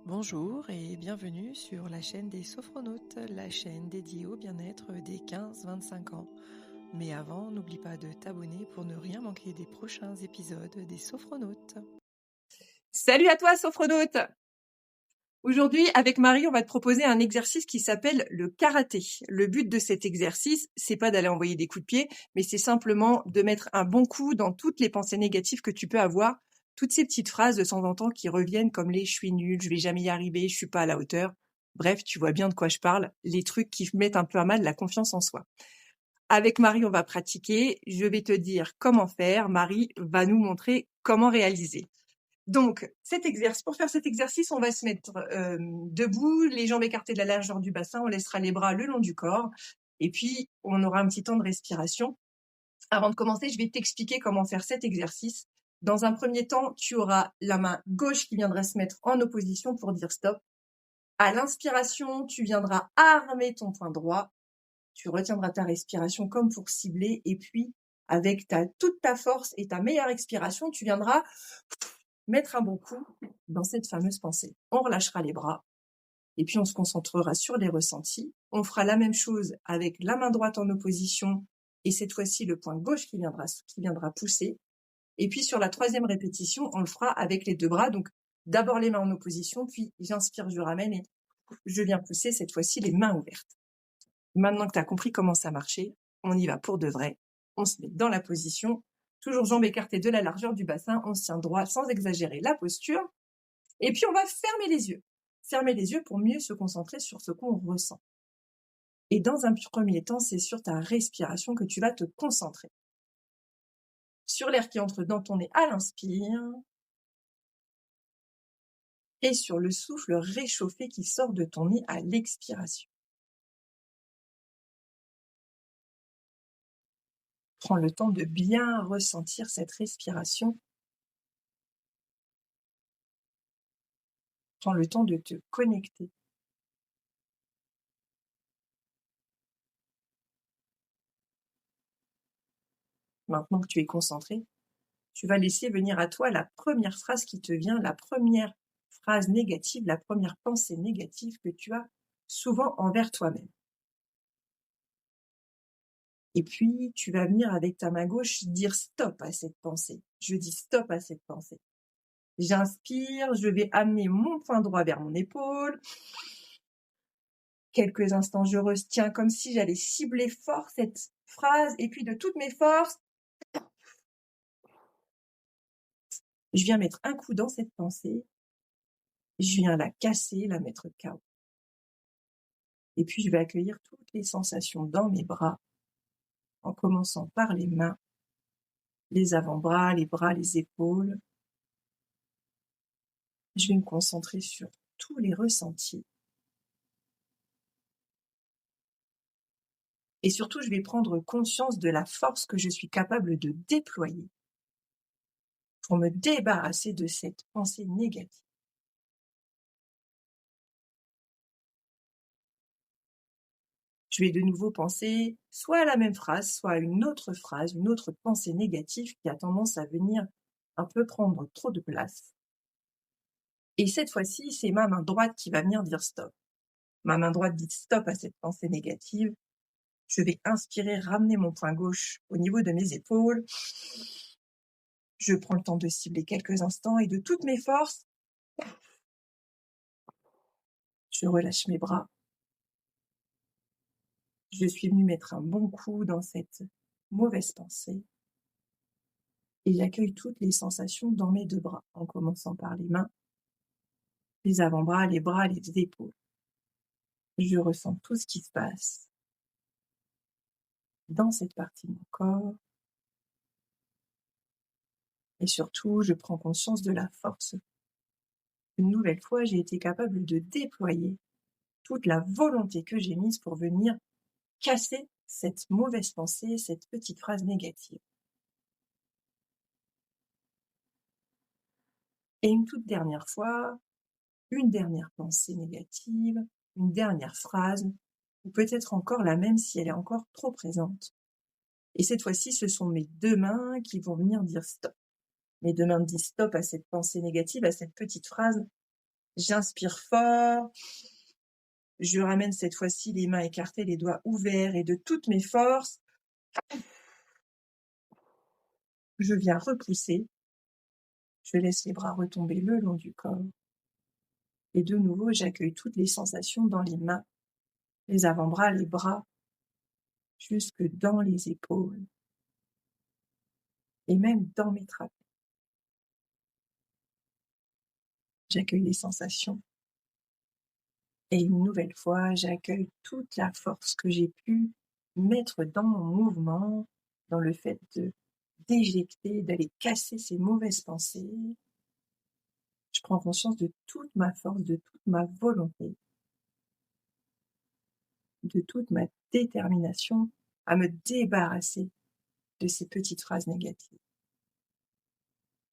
Bonjour et bienvenue sur la chaîne des Sophronautes, la chaîne dédiée au bien-être des 15-25 ans. Mais avant, n'oublie pas de t'abonner pour ne rien manquer des prochains épisodes des Sophronautes. Salut à toi, Sophronaute! Aujourd'hui, avec Marie, on va te proposer un exercice qui s'appelle le karaté. Le but de cet exercice, c'est pas d'aller envoyer des coups de pied, mais c'est simplement de mettre un bon coup dans toutes les pensées négatives que tu peux avoir, toutes ces petites phrases de temps en temps qui reviennent comme les « je suis nul »,« je vais jamais y arriver »,« je suis pas à la hauteur ». Bref, tu vois bien de quoi je parle, les trucs qui mettent un peu à mal la confiance en soi. Avec Marie, on va pratiquer. Je vais te dire comment faire. Marie va nous montrer comment réaliser. Donc, pour faire cet exercice, on va se mettre debout, les jambes écartées de la largeur du bassin, on laissera les bras le long du corps, et puis on aura un petit temps de respiration. Avant de commencer, je vais t'expliquer comment faire cet exercice. Dans un premier temps, tu auras la main gauche qui viendra se mettre en opposition pour dire stop. À l'inspiration, tu viendras armer ton poing droit, tu retiendras ta respiration comme pour cibler, et puis avec toute ta force et ta meilleure expiration, tu viendras mettre un bon coup dans cette fameuse pensée. On relâchera les bras et puis on se concentrera sur les ressentis. On fera la même chose avec la main droite en opposition et cette fois-ci le poing gauche qui viendra pousser. Et puis sur la troisième répétition, on le fera avec les deux bras. Donc d'abord les mains en opposition, puis j'inspire, je ramène et je viens pousser cette fois-ci les mains ouvertes. Maintenant que tu as compris comment ça marchait, on y va pour de vrai. On se met dans la position, toujours jambes écartées de la largeur du bassin, on se tient droit sans exagérer la posture. Et puis on va fermer les yeux. Fermer les yeux pour mieux se concentrer sur ce qu'on ressent. Et dans un premier temps, c'est sur ta respiration que tu vas te concentrer. Sur l'air qui entre dans ton nez à l'inspire et sur le souffle réchauffé qui sort de ton nez à l'expiration. Prends le temps de bien ressentir cette respiration. Prends le temps de te connecter. Maintenant que tu es concentré, tu vas laisser venir à toi la première phrase qui te vient, la première phrase négative, la première pensée négative que tu as souvent envers toi-même. Et puis, tu vas venir avec ta main gauche dire stop à cette pensée. Je dis stop à cette pensée. J'inspire, je vais amener mon poing droit vers mon épaule. Quelques instants, je retiens comme si j'allais cibler fort cette phrase et puis de toutes mes forces, je viens mettre un coup dans cette pensée. Je viens la casser, la mettre KO. Et puis, je vais accueillir toutes les sensations dans mes bras, en commençant par les mains, les avant-bras, les bras, les épaules. Je vais me concentrer sur tous les ressentis. Et surtout, je vais prendre conscience de la force que je suis capable de déployer pour me débarrasser de cette pensée négative. Je vais de nouveau penser soit à la même phrase, soit à une autre phrase, une autre pensée négative qui a tendance à venir un peu prendre trop de place. Et cette fois-ci, c'est ma main droite qui va venir dire stop. Ma main droite dit stop à cette pensée négative. Je vais inspirer, ramener mon poing gauche au niveau de mes épaules. Je prends le temps de cibler quelques instants et de toutes mes forces, je relâche mes bras. Je suis venue mettre un bon coup dans cette mauvaise pensée et j'accueille toutes les sensations dans mes deux bras, en commençant par les mains, les avant-bras, les bras, les épaules. Je ressens tout ce qui se passe dans cette partie de mon corps et surtout, je prends conscience de la force. Une nouvelle fois, j'ai été capable de déployer toute la volonté que j'ai mise pour venir casser cette mauvaise pensée, cette petite phrase négative. Et une toute dernière fois, une dernière pensée négative, une dernière phrase, ou peut-être encore la même si elle est encore trop présente. Et cette fois-ci, ce sont mes deux mains qui vont venir dire stop. Mes deux mains me disent stop à cette pensée négative, à cette petite phrase. J'inspire fort. Je ramène cette fois-ci les mains écartées, les doigts ouverts et de toutes mes forces, je viens repousser. Je laisse les bras retomber le long du corps. Et de nouveau, j'accueille toutes les sensations dans les mains, les avant-bras, les bras, jusque dans les épaules et même dans mes trapèzes. J'accueille les sensations. Et une nouvelle fois, j'accueille toute la force que j'ai pu mettre dans mon mouvement, dans le fait de d'éjecter, d'aller casser ces mauvaises pensées. Je prends conscience de toute ma force, de toute ma volonté, de toute ma détermination à me débarrasser de ces petites phrases négatives.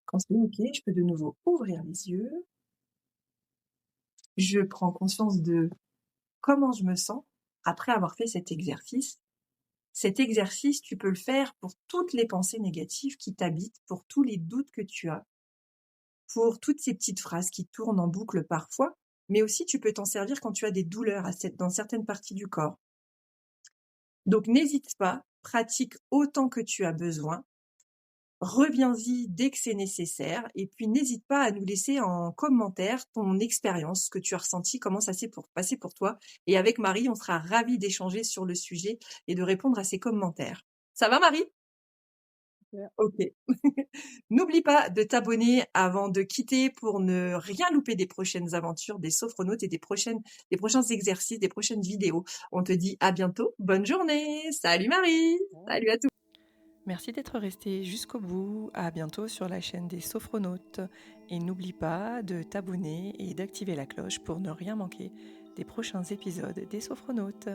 Quand c'est OK, je peux de nouveau ouvrir les yeux. Je prends conscience de comment je me sens après avoir fait cet exercice. Cet exercice, tu peux le faire pour toutes les pensées négatives qui t'habitent, pour tous les doutes que tu as, pour toutes ces petites phrases qui tournent en boucle parfois, mais aussi tu peux t'en servir quand tu as des douleurs dans certaines parties du corps. Donc n'hésite pas, pratique autant que tu as besoin. Reviens-y dès que c'est nécessaire et puis n'hésite pas à nous laisser en commentaire ton expérience, ce que tu as ressenti, comment ça s'est passé pour toi. Et avec Marie, on sera ravis d'échanger sur le sujet et de répondre à ces commentaires. Ça va Marie ? Ok. N'oublie pas de t'abonner avant de quitter pour ne rien louper des prochaines aventures des sophronautes et des prochains exercices, des prochaines vidéos. On te dit à bientôt. Bonne journée. Salut Marie. Salut à tous. Merci d'être resté jusqu'au bout. À bientôt sur la chaîne des Sophronautes. Et n'oublie pas de t'abonner et d'activer la cloche pour ne rien manquer des prochains épisodes des Sophronautes.